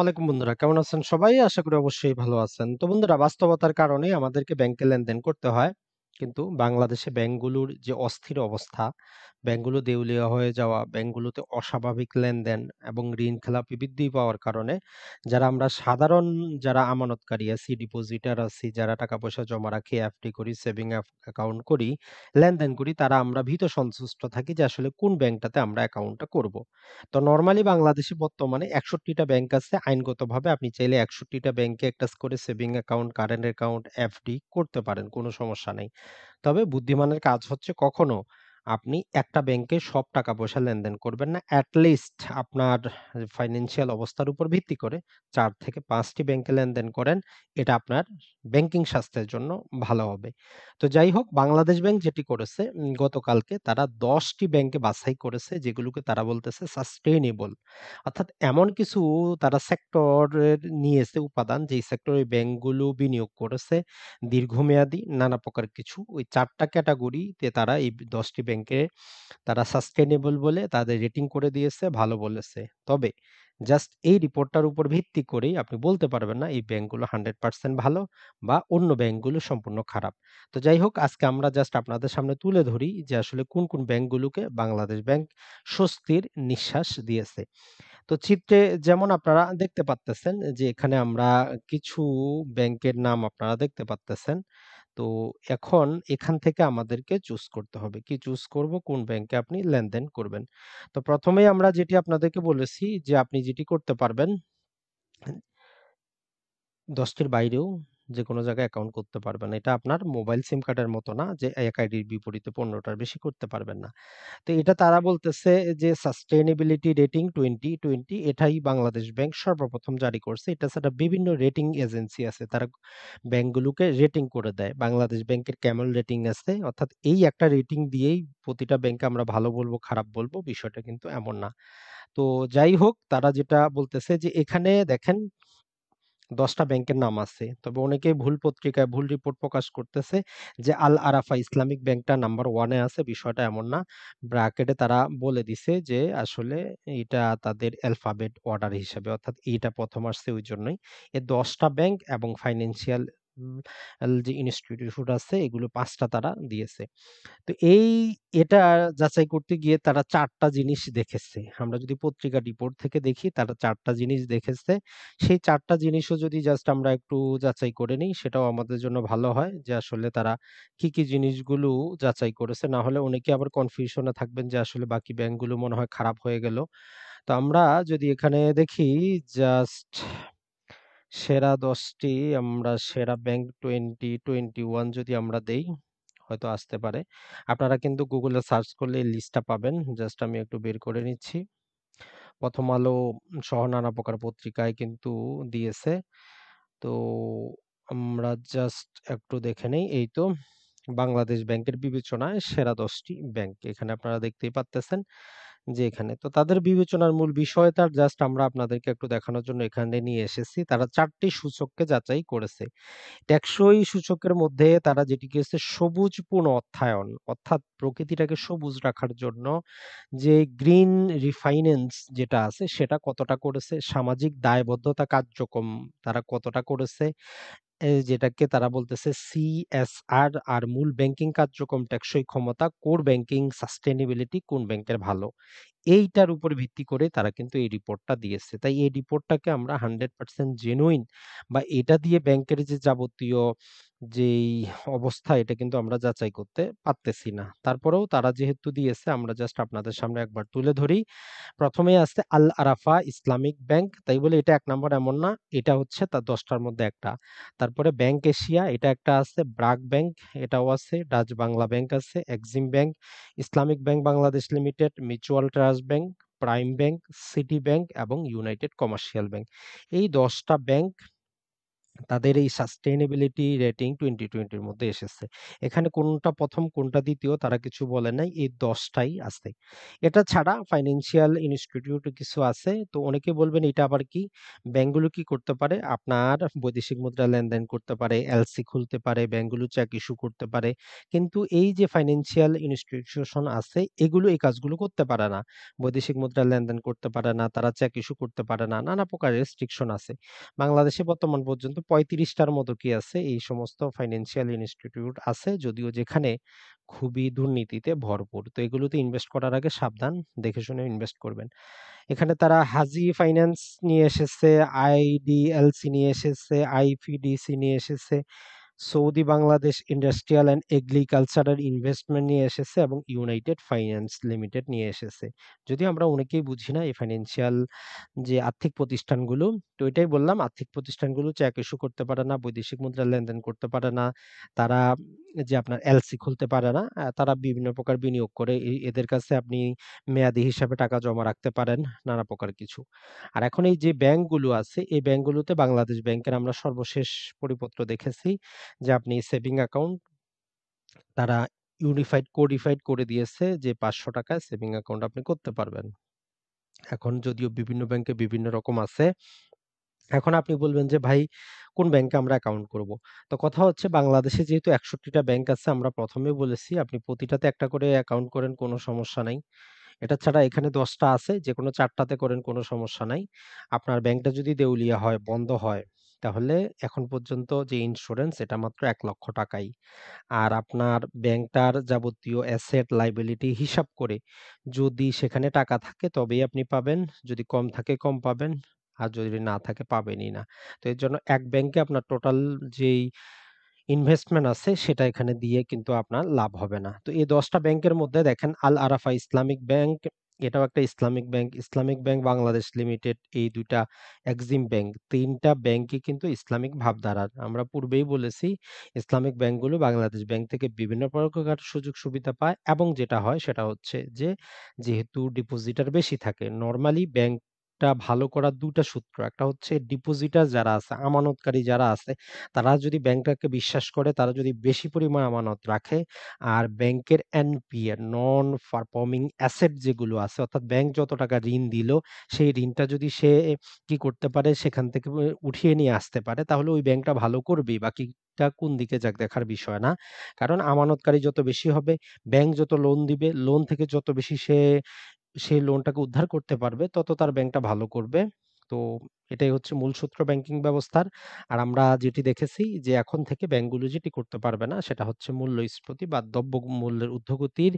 ওয়ালাইকুম বন্ধুরা, কেমন আছেন সবাই? আশা করি অবশ্যই ভালো আছেন। তো বন্ধুরা, বাস্তবতার কারণে আমাদেরকে ব্যাংকে লেনদেন করতে হয়। কিন্তু বাংলাদেশে ব্যাংকগুলোর যে অস্থির অবস্থা, ব্যাংকগুলো দেউলিয়া হয়ে যাওয়া, ব্যাংকগুলোতে অস্বাভাবিক লেনদেন এবং ঋণ খেলাপি বৃদ্ধি পাওয়ার কারণে যারা আমানতকারী আছি, ডিপোজিটার আছি, যারা টাকা পয়সা জমা রাখি, এফডি করি, সেভিং অ্যাকাউন্ট করি, লেনদেন করি, তারা আমরা ভীত সন্ত্রস্ত থাকি যে আসলে কোন ব্যাংকটাতে আমরা অ্যাকাউন্টটা করব। তো নরমালি বাংলাদেশে বর্তমানে ৬১ টা ব্যাংক আছে। আইনগতভাবে আপনি চাইলে ৬১ টা ব্যাংকে একটা করে saving account, current account, FD করতে পারেন। কোনো সমস্যা নেই। তবে বুদ্ধিমানের কাজ হচ্ছে কখনো আপনি একটা ব্যাংকে সব টাকা পয়সা লেনদেন করবেন না। এট লিস্ট আপনার ফাইন্যান্সিয়াল অবস্থার উপর ভিত্তি করে ৪ থেকে ৫ টি ব্যাংকে লেনদেন করেন। এটা আপনার ব্যাংকিং স্বাস্থ্যের জন্য ভালো হবে। তো যাই হোক, বাংলাদেশ ব্যাংক যেটি করেছে গতকালকে তারা ১০ টি ব্যাংকে বাছাই করেছে যেগুলোকে তারা বলতেছে সাস্টেইনেবল। অর্থাৎ এমন কিছু তারা সেক্টরের নিয়েছে উপাদান, যেই সেক্টরে ব্যাংকগুলো বিনিয়োগ করেছে দীর্ঘমেয়াদী নানা প্রকার কিছু। ওই ৪ টা ক্যাটেগরিতে তারা এই ১০ টি ব্যাংকে তারা সাস্টেইনেবল বলে তাদের রেটিং করে দিয়েছে, ভালো বলেছে। তবে জাস্ট এই রিপোর্টটার উপর ভিত্তি করেই আপনি বলতে পারবেন না এই ব্যাংকগুলো 100% ভালো বা অন্য ব্যাংকগুলো সম্পূর্ণ খারাপ। তো যাই হোক, আজকে আমরা জাস্ট আপনাদের সামনে তুলে ধরি যে আসলে কোন ব্যাংকগুলোকে বাংলাদেশ ব্যাংক স্বস্তির নিঃশ্বাস দিয়েছে। তো চিত্রে যেমন আপনারা দেখতে পারতেছেন যে এখানে আমরা কিছু ব্যাংকের নাম আপনারা দেখতে পারতেছেন। তো এখন এখান থেকে আমাদেরকে চুজ করতে হবে। কি চুজ করব? কোন ব্যাংকে আপনি লেনদেন করবেন। তো ১ম এই আমরা যেটি আপনাদেরকে বলেছি যে আপনি যেটি করতে পারবেন ১০ টির বাইরেও যেকোনো জায়গায় অ্যাকাউন্ট করতে পারবেন। এটা আপনার মোবাইল সিম কার্ডের মতো না যে এক আইডির বিপরীতে ১৫ টার বেশি করতে পারবেন না। তো এটা তারা বলতেছে যে সাস্টেইনেবিলিটি রেটিং 2020 এটাই বাংলাদেশ ব্যাংক সর্বপ্রথম জারি করছে। এটা ছাড়া বিভিন্ন রেটিং এজেন্সি আছে। তারা ব্যাংকগুলোকে রেটিং করে দেয়। বাংলাদেশ ব্যাংকের ক্যামেল রেটিং আছে। অর্থাৎ এই একটা রেটিং দিয়েই প্রতিটা ব্যাংকে আমরা ভালো বলব, খারাপ বলব, বিষয়টা কিন্তু এমন না। তো যাই হোক, তারা যেটা বলতেছে যে এখানে দেখেন ১০ টা ব্যাংকের নাম আছে। তবে অনেকেই ভুল পত্রিকায় ভুল রিপোর্ট প্রকাশ করতেছে যে আল আরাফা ইসলামিক ব্যাংকটা নাম্বার 1 এ আছে। বিষয়টা এমন না। ব্র্যাকেটে তারা বলে দিছে যে আসলে এটা তাদের অ্যালফাবেট অর্ডার হিসেবে, অর্থাৎ এইটা ১ম আসছে ওইজন্যই। এ ১০ টা ব্যাংক এবং ফাইন্যান্সিয়াল উম যে ইনস্টিটিউট আছে এগুলো ৫ টা তারা দিয়েছে। তো এটা যাচাই করতে গিয়ে তারা ৪ টা জিনিস দেখেছে। আমরা যদি পত্রিকা রিপোর্ট থেকে দেখি তারা ৪ টা জিনিস দেখেছে। সেই ৪ টা জিনিসও যদি জাস্ট আমরা একটু যাচাই করে নিই সেটাও আমাদের জন্য ভালো হয় যে আসলে তারা কি জিনিসগুলো যাচাই করেছে। না হলে অনেকে আবার কনফিউশন এ থাকবেন যে আসলে বাকি ব্যাংকগুলো মনে হয় খারাপ হয়ে গেল। তো আমরা যদি এখানে দেখি জাস্ট সেরা ১০ টি আমরা সেরা ব্যাংক 2021 যদি আমরা দেই হয়তো আসতে পারে। আপনারা কিন্তু Google এ সার্চ করলে এই লিস্টটা পাবেন। জাস্ট আমি একটু বের করে নিচ্ছি। 'প্রথম আলো' সহ নানা প্রকার পত্রিকায় কিন্তু দিয়েছে। তো আমরা জাস্ট একটু দেখে নেই। এই তো বাংলাদেশ ব্যাংকের বিবেচনায় সেরা ১০ টি ব্যাংক। এখানে আপনারা দেখতেই পারতেছেন যে এখানে। তো তাদের বিবেচনার মূল বিষয়টা জাস্ট আমরা আপনাদেরকে একটু দেখানোর জন্য এখানে নিয়ে এসেছি। তারা ৪ টি সূচককে যাচাই করেছে। টেকসই সূচকের মধ্যে তারা যেটি করেছে সবুজ পুনঃ অর্থায়ন, অর্থাৎ প্রকৃতিটাকে সবুজ রাখার জন্য যে গ্রিন রিফাইন্যান্স যেটা আছে সেটা কতটা করেছে, সামাজিক দায়বদ্ধতা কার্যক্রম তারা কতটা করেছে, যেটাকে তারা বলতেছে সিএসআর, আর মূল ব্যাংকিং কার্যক্রম টেকসই ক্ষমতা, কোর ব্যাংকিং সাস্টেইনেবিলিটি কোন ব্যাংকের ভালো। এইটার উপর ভিত্তি করে তারা কিন্তু এই রিপোর্টটা দিয়েছে। তাই এই রিপোর্টটাকে আমরা 100% জেনুইন বা এটা দিয়ে ব্যাংকের যে যাবতীয় যেই অবস্থা এটা কিন্তু আমরা যাচাই করতে পারতেছি না। তারপরেও তারা যেহেতু দিয়েছে আমরা জাস্ট আপনাদের সামনে একবার তুলে ধরি। ১ম এই আছে আল আরাফা ইসলামিক ব্যাংক। তাই বলে এটা ১ নাম্বার এমন না। এটা হচ্ছে তার ১০ টার মধ্যে একটা। তারপরে ব্যাংক এশিয়া এটা একটা আছে, ব্রাক ব্যাংক এটাও আছে, ডাচ বাংলা ব্যাংক আছে, Exim bank, Islamic bank Bangladesh limited, mutual trust bank, prime bank, city bank এবং ইউনাইটেড কমার্শিয়াল ব্যাংক। এই ১০ টা ব্যাংক তাদের এই সাস্টেইনেবিলিটি রেটিং 2020 এর মধ্যে এসেছে। এখানে কোনটা ১ম কোনটা ২য় তারা কিছু বলে নাই। এই ১০ টাই আছে। এটা ছাড়া ফাইন্যান্সিয়াল ইনস্টিটিউট কিছু আছে। তো অনেকে বলবেন এটা আবার কি? ব্যাংকগুলো কি করতে পারে? আপনার বৈদেশিক মুদ্রা লেনদেন করতে পারে, এলসি খুলতে পারে, ব্যাংকগুলো চেক ইস্যু করতে পারে। কিন্তু এই যে ফাইন্যান্সিয়াল ইনস্টিটিউশন আছে এগুলো এই কাজগুলো করতে পারে না। বৈদেশিক মুদ্রা লেনদেন করতে পারে না, তারা চেক ইস্যু করতে পারে না। নানা প্রকার রেস্ট্রিকশন আছে। বাংলাদেশে বর্তমান পর্যন্ত ৩৫ টার মতো কি আছে এই সমস্ত ফাইন্যান্সিয়াল ইনস্টিটিউট আছে, যদিও যেখানে খুবই দুর্নীতিতে ভরপুর। তো এগুলোতে ইনভেস্ট করার আগে সাবধান, দেখে শুনে ইনভেস্ট করবেন। এখানে তারা হাজি ফাইন্যান্স নিয়ে এসেছে, আইডিএলসি নিয়ে এসেছে, আইপিডিসি নিয়ে এসেছে, Saudi Bangladesh industrial and agricultural investment নিয়ে এসেছে এবং ইউনাইটেড ফাইন্যান্স লিমিটেড নিয়ে এসেছে। যদিও আমরা অনেকেই বুঝি না এই ফাইন্যান্সিয়াল যে আর্থিক প্রতিষ্ঠানগুলো, তো এটাই বললাম আর্থিক প্রতিষ্ঠানগুলো চেক ইস্যু করতে পারে না, বৈদেশিক মুদ্রা লেনদেন করতে পারে না, তারা যে আপনার এলসি খুলতে পারে না, তারা বিভিন্ন প্রকার বিনিয়োগ করে এদের কাছে আপনি মেয়াদি হিসাবে টাকা জমা রাখতে পারেন, নানা প্রকার কিছু। আর এখন এই যে ব্যাংকগুলো আছে এই ব্যাংকগুলোতে বাংলাদেশ ব্যাংকের আমরা সর্বশেষ পরিপত্র দেখেছি যে আপনি সেভিং অ্যাকাউন্ট তারা কোডিফাইড করে দিয়েছে যে ৳৫০০ সেভিং অ্যাকাউন্ট আপনি করতে পারবেন। এখন যদিও বিভিন্ন ব্যাংকে বিভিন্ন রকম আছে। এখন আপনি বলবেন যে ভাই কোন ব্যাংকে আমরা অ্যাকাউন্ট করব? তো কথা হচ্ছে বাংলাদেশে যেহেতু ৬১ টা ব্যাংক আছে আমরা ১ম এই বলেছি আপনি প্রতিটাতে একটা করে অ্যাকাউন্ট করেন কোনো সমস্যা নাই। এটা ছাড়া এখানে ১০ টা আছে যেকোনো ৪ টাতে করেন কোনো সমস্যা নাই। আপনার ব্যাংকটা যদি দেউলিয়া হয়, বন্ধ হয়, তাহলে এখন পর্যন্ত যে ইন্সুরেন্স এটা মাত্র ৳১,০০,০০০ ই। আর আপনার ব্যাংকটার যাবতীয় অ্যাসেট লায়াবিলিটি হিসাব করে যদি সেখানে টাকা থাকে তবেই আপনি পাবেন। যদি কম থাকে কম পাবেন। আর যদি না থাকে পাবেনই না। তো এর জন্য এক ব্যাংকে আপনার টোটাল যেই ইনভেস্টমেন্ট আছে সেটা এখানে দিয়ে কিন্তু আপনার লাভ হবে না। তো এই ১০ টা ব্যাংকের মধ্যে দেখেন আল আরাফা ইসলামিক ব্যাংক, এটাও একটা Islamic bank. Islamic bank Bangladesh limited, এই ২ টা এক্সিম ব্যাংক, ৩ টা ব্যাংকই কিন্তু ইসলামিক ভাবধারার। আমরা পূর্বেই বলেছি ইসলামিক ব্যাংকগুলো বাংলাদেশ ব্যাংক থেকে বিভিন্ন প্রকার সুযোগ সুবিধা পায় এবং যেটা হয় সেটা হচ্ছে যে যেহেতু ডিপোজিটার বেশি থাকে, নরমালি ব্যাংকটা ভালো করার ২ টা সূত্র। একটা হচ্ছে ডিপোজিটার যারা আছে, আমানতকারী যারা আছে তারা যদি ব্যাংকটাকে বিশ্বাস করে, তারা যদি বেশি পরিমাণ আমানত রাখে, আর ব্যাংকের এনপিএ নন পারফর্মিং অ্যাসেট যেগুলো আছে, অর্থাৎ ব্যাংক যত টাকা ঋণ দিল, সেই ঋণটা যদি সে কি করতে পারে সেখান থেকে উঠিয়ে নিয়ে আসতে পারে, তাহলে ওই ব্যাংকটা ভালো করবেই। বাকিটা কোন দিকে যাক দেখার বিষয় না। কারণ আমানতকারী যত বেশি হবে, ব্যাংক যত লোন দিবে, লোন থেকে যত বেশি সে লোনটাকে উদ্ধার করতে পারবে, তত তার ব্যাংকটা ভালো করবে। তো এটাই হচ্ছে মূল সূত্র ব্যাংকিং ব্যবস্থার। আর আমরা যেটি দেখেছি যে এখন থেকে ব্যাংকগুলো যেটি করতে পারবে না সেটা হচ্ছে মূল্যস্ফীতি বা দ্রব্য মূল্যের ঊর্ধ্বগতির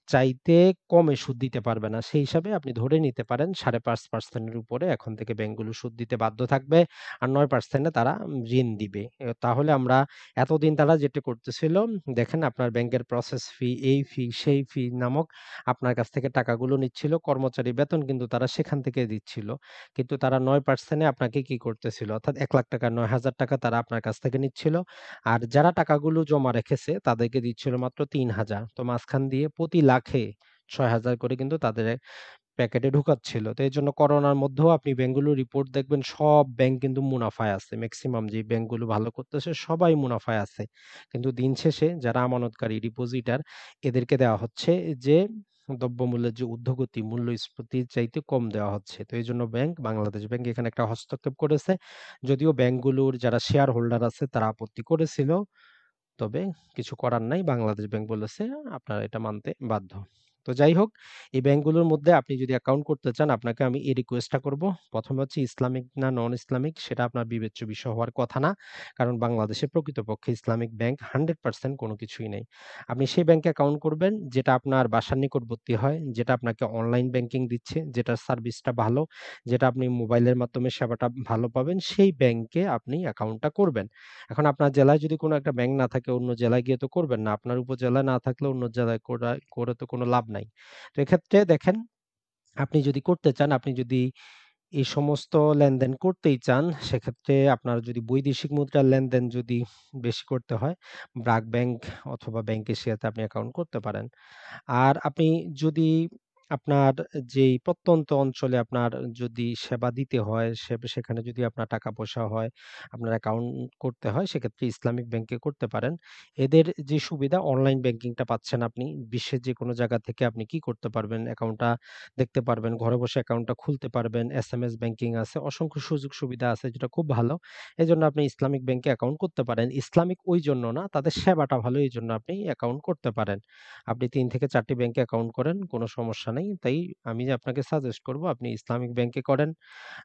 চাইতে কমে সুদ দিতে পারবে না। সেই হিসাবে আপনি ধরে নিতে পারেন ৫.৫% এর উপরে এখন থেকে ব্যাংকগুলো সুদ দিতে বাধ্য থাকবে। আর ৯% এ তারা ঋণ দিবে। তাহলে আমরা এতদিন তারা যেটা করতেছিল, দেখেন আপনার ব্যাংকের প্রসেস ফি, এই ফি, সেই ফি নামক আপনার কাছ থেকে টাকাগুলো নিচ্ছিল। কর্মচারী বেতন কিন্তু তারা সেখান থেকে দিচ্ছিল। কিন্তু তারা ৯% এ আপনাকে কি করতেছিল? অর্থাৎ ৳১,০০,০০০ ৳৯,০০০ তারা আপনার কাছ থেকে নিচ্ছিল। আর যারা টাকাগুলো জমা রেখেছে তাদেরকে দিচ্ছিল মাত্র ৩,০০০। তো মাঝখান দিয়ে প্রতি লাখে ৬,০০০ করে কিন্তু তাদের প্যাকেটে ঢুকাচ্ছিল। তো এজন্য করোনার মধ্যেও আপনি ব্যাংকগুলোর রিপোর্ট দেখবেন সব ব্যাংক কিন্তু মুনাফায় আছে। মেক্সিমাম যে ব্যাংকগুলো ভালো করতেছে সবাই মুনাফায় আছে। কিন্তু দিন শেষে যারা আমানতকারী ডিপোজিটার এদেরকে দেওয়া হচ্ছে যে দ্রব্যমূল্যের যে ঊর্ধ্বগতি মূল্যস্ফীতির চাইতে কম দেওয়া হচ্ছে। তো এইজন্য বাংলাদেশ ব্যাংক এখানে একটা হস্তক্ষেপ করেছে। যদিও ব্যাংকগুলোর যারা শেয়ার হোল্ডার আছে তারা আপত্তি করেছিল। তবে কিছু করার নাই। বাংলাদেশ ব্যাংক বলেছে আপনারা এটা মানতে বাধ্য। তো যাই হোক, এই ব্যাংকগুলোর মধ্যে আপনি যদি অ্যাকাউন্ট করতে চান আপনাকে আমি এই রিকোয়েস্টটা করব। ১ম এ হচ্ছে ইসলামিক না নন ইসলামিক সেটা আপনার বিবেচ্য বিষয় হওয়ার কথা না। কারণ বাংলাদেশে প্রকৃতপক্ষে ইসলামিক ব্যাংক 100% কোনো কিছুই নেই। আপনি সেই ব্যাংকে অ্যাকাউন্ট করবেন যেটা আপনার বাসার নিকটবর্তী হয়, যেটা আপনাকে অনলাইন ব্যাংকিং দিচ্ছে, যেটার সার্ভিসটা ভালো, যেটা আপনি মোবাইলের মাধ্যমে সেবাটা ভালো পাবেন, সেই ব্যাংকে আপনি অ্যাকাউন্টটা করবেন। এখন আপনার জেলায় যদি কোনো একটা ব্যাংক না থাকে অন্য জেলায় গিয়ে তো করবেন না। আপনার উপজেলায় না থাকলে অন্য জেলায় করে তো কোনো লাভ নাই। তো এক্ষেত্রে দেখেন আপনি যদি করতে চান, আপনি যদি এই সমস্ত লেনদেন করতেই চান, সেক্ষেত্রে আপনার যদি বৈদেশিক মুদ্রার লেনদেন যদি বেশি করতে হয়, ব্র্যাক ব্যাংক অথবা ব্যাংক এশিয়াতে আপনি অ্যাকাউন্ট করতে পারেন। আর আপনি যদি আপনার যেই প্রত্যন্ত অঞ্চলে আপনার যদি সেবা দিতে হয়, সেখানে যদি আপনার টাকা-পয়সা হয়, আপনার অ্যাকাউন্ট করতে হয়, সেক্ষেত্রে ইসলামিক ব্যাংকে করতে পারেন। এদের যে সুবিধা অনলাইন ব্যাংকিংটা পাচ্ছেন আপনি। বিশ্বের যেকোনো জায়গা থেকে আপনি কি করতে পারবেন? অ্যাকাউন্টটা দেখতে পারবেন, ঘরে বসে অ্যাকাউন্টটা খুলতে পারবেন, এসএমএস ব্যাংকিং আছে, অসংখ্য সুযোগ সুবিধা আছে যেটা খুব ভালো। এজন্য আপনি ইসলামিক ব্যাংকে অ্যাকাউন্ট করতে পারেন। ইসলামিক ওইজন্য না, তাদের সেবাটা ভালো এইজন্য আপনি অ্যাকাউন্ট করতে পারেন। আপনি ৩ থেকে ৪ টি ব্যাংকে অ্যাকাউন্ট করেন, কোনো সমস্যা নেই। তাই আমি যে আপনাকে সাজেস্ট করব আপনি ইসলামিক ব্যাংকে করেন,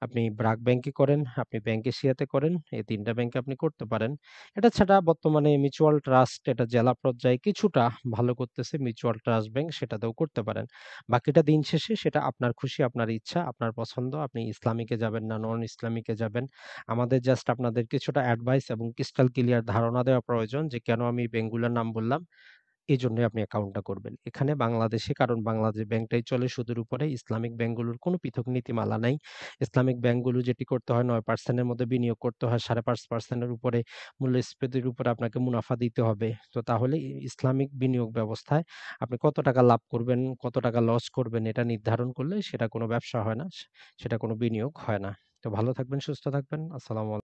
আপনি ব্র্যাক ব্যাংকে করেন, আপনি ব্যাংক এশিয়াতে করেন। এই ৩ টা ব্যাংকে আপনি করতে পারেন। এটা ছাড়া বর্তমানে মিউচুয়াল ট্রাস্ট এটা জেলা পর্যায়ে কিছুটা ভালো করতেছে মিউচুয়াল ট্রাস্ট ব্যাংক সেটাতেও করতে পারেন। বাকিটা দিন শেষে সেটা আপনার খুশি, আপনার ইচ্ছা, আপনার পছন্দ। আপনি ইসলামিকে যাবেন না নন ইসলামিকে যাবেন। আমাদের জাস্ট আপনাদের কিছুটা অ্যাডভাইস এবং ক্রিস্টাল ক্লিয়ার ধারণা দেওয়া প্রয়োজন যে কেন আমি এই ব্যাংকগুলোর নাম বললাম। এজন্যই আপনি অ্যাকাউন্টটা করবেন। এখানে বাংলাদেশে কারণ বাংলাদেশ ব্যাংকটাই চলে সুদের উপরে। ইসলামিক ব্যাংকগুলোর কোনো পৃথক নীতিমালা নাই। ইসলামিক ব্যাংকগুলো যেটি করতে হয় ৯% এর মধ্যে বিনিয়োগ করতে হয় ৫.৫% এর উপরে মূল্যস্ফীতির উপরে আপনাকে মুনাফা দিতে হবে। তো তাহলে ইসলামিক বিনিয়োগ ব্যবস্থায় আপনি কত টাকা লাভ করবেন, কত টাকা লস করবেন এটা নির্ধারণ করলে সেটা কোনো ব্যবসা হয় না। সেটা কোনো বিনিয়োগ হয় না। তো ভালো থাকবেন, সুস্থ থাকবেন। আসসালামু